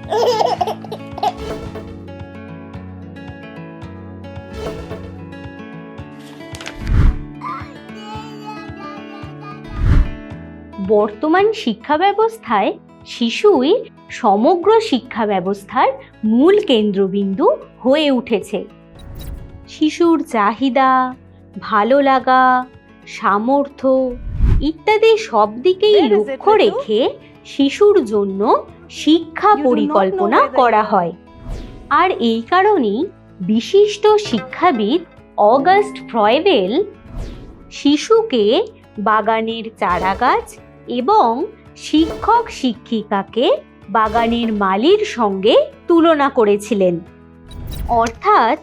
বর্তমান শিক্ষা ব্যবস্থায় শিশুই সমগ্র শিক্ষা ব্যবস্থার মূল কেন্দ্রবিন্দু হয়ে উঠেছে। শিশুর চাহিদা, ভালো লাগা, সামর্থ্য ইত্যাদি সব দিকেই লক্ষ্য রেখে শিশুর জন্য শিক্ষা পরিকল্পনা করা হয়। আর এই কারণেই বিশিষ্ট শিক্ষাবিদ অগাস্ট ফ্রয়েবেল শিশুকে বাগানের চারাগাছ এবং শিক্ষক শিক্ষিকাকে বাগানের মালির সঙ্গে তুলনা করেছিলেন। অর্থাৎ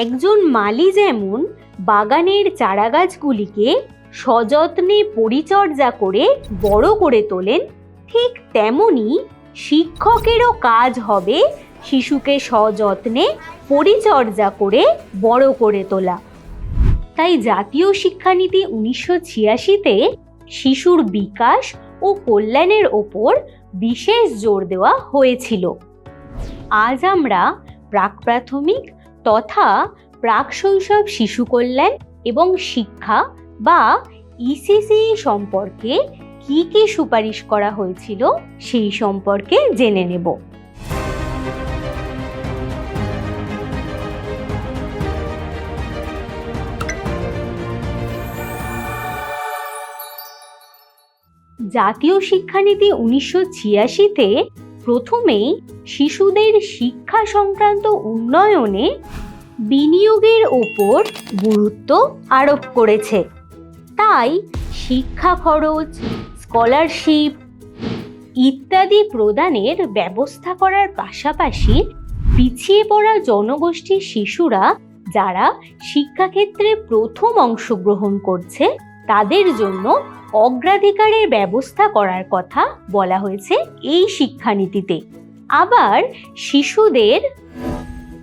একজন মালি যেমন বাগানের চারাগাছগুলিকে সযত্নে পরিচর্যা করে বড় করে তোলেন, ঠিক তেমনি শিক্ষকেরও কাজ হবে শিশুকে সযত্নে পরিচর্যা করে বড় করে তোলা। তাই জাতীয় শিক্ষানীতি 1986-তে শিশুর বিকাশ ও কল্যাণের ওপর বিশেষ জোর দেওয়া হয়েছিল। আজ আমরা প্রাক প্রাথমিক তথা প্রাক শৈশব শিশু কল্যাণ এবং শিক্ষা বা ইসিসিই সম্পর্কে কি কি সুপারিশ করা হয়েছিল সেই সম্পর্কে জেনে নেব। জাতীয় শিক্ষানীতি 1986-তে প্রথমেই শিশুদের শিক্ষা সংক্রান্ত উন্নয়নে বিনিয়োগের ওপর গুরুত্ব আরোপ করেছে। তাই শিক্ষা খরচ, স্কলারশিপ ইত্যাদি প্রদানের ব্যবস্থা করার পাশাপাশি পিছিয়ে পড়া জনগোষ্ঠীর শিশুরা যারা শিক্ষাক্ষেত্রে প্রথম অংশগ্রহণ করছে তাদের জন্য অগ্রাধিকারের ব্যবস্থা করার কথা বলা হয়েছে এই শিক্ষানীতিতে। আবার শিশুদের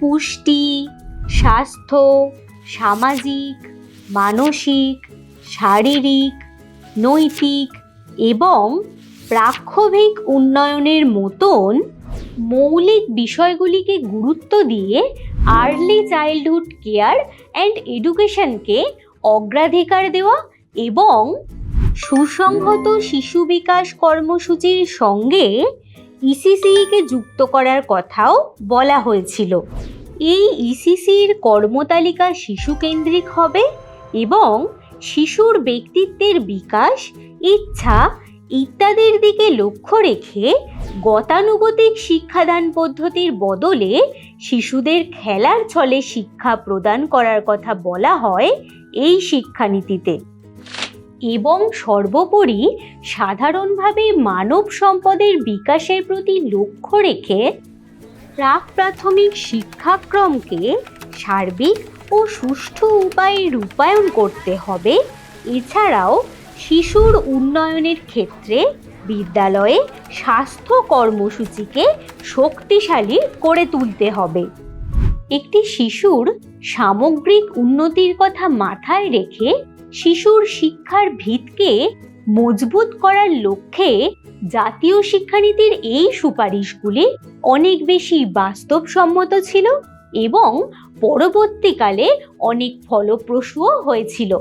পুষ্টি, স্বাস্থ্য, সামাজিক, মানসিক, শারীরিক, নৈতিক এবং প্রাক্ষবিক উন্নয়নের মতন মৌলিক বিষয়গুলিকে গুরুত্ব দিয়ে আর্লি চাইল্ডহুড কেয়ার অ্যান্ড এডুকেশনকে অগ্রাধিকার দেওয়া এবং সুসংহত শিশু বিকাশ কর্মসূচির সঙ্গে ইসিসিকে যুক্ত করার কথাও বলা হয়েছিল। এই ইসিসির কর্মতালিকা শিশুকেন্দ্রিক হবে এবং শিশুর ব্যক্তিত্বের বিকাশ, ইচ্ছা ইত্যাদির দিকে লক্ষ্য রেখে গতানুগতিক শিক্ষাদান পদ্ধতির বদলে শিশুদের খেলার ছলে শিক্ষা প্রদান করার কথা বলা হয় এই শিক্ষানীতিতে। এবং সর্বোপরি সাধারণভাবে মানব সম্পদের বিকাশের প্রতি লক্ষ্য রেখে প্রাক প্রাথমিক শিক্ষাক্রমকে সার্বিক ও সুষ্ঠু উপায়ে রূপায়ণ করতে হবে। এছাড়াও শিশুর উন্নয়নের ক্ষেত্রে বিদ্যালয়ে স্বাস্থ্য কর্মসূচিকে শক্তিশালী করে তুলতে হবে। একটি শিশুর সামগ্রিক উন্নতির কথা মাথায় রেখে শিশুর শিক্ষার ভিতকে মজবুত করার লক্ষ্যে জাতীয় শিক্ষানীতির এই সুপারিশগুলি অনেক বেশি বাস্তবসম্মত ছিল এবং পরবর্তীকালে অনেক ফলপ্রসূও হয়েছিল।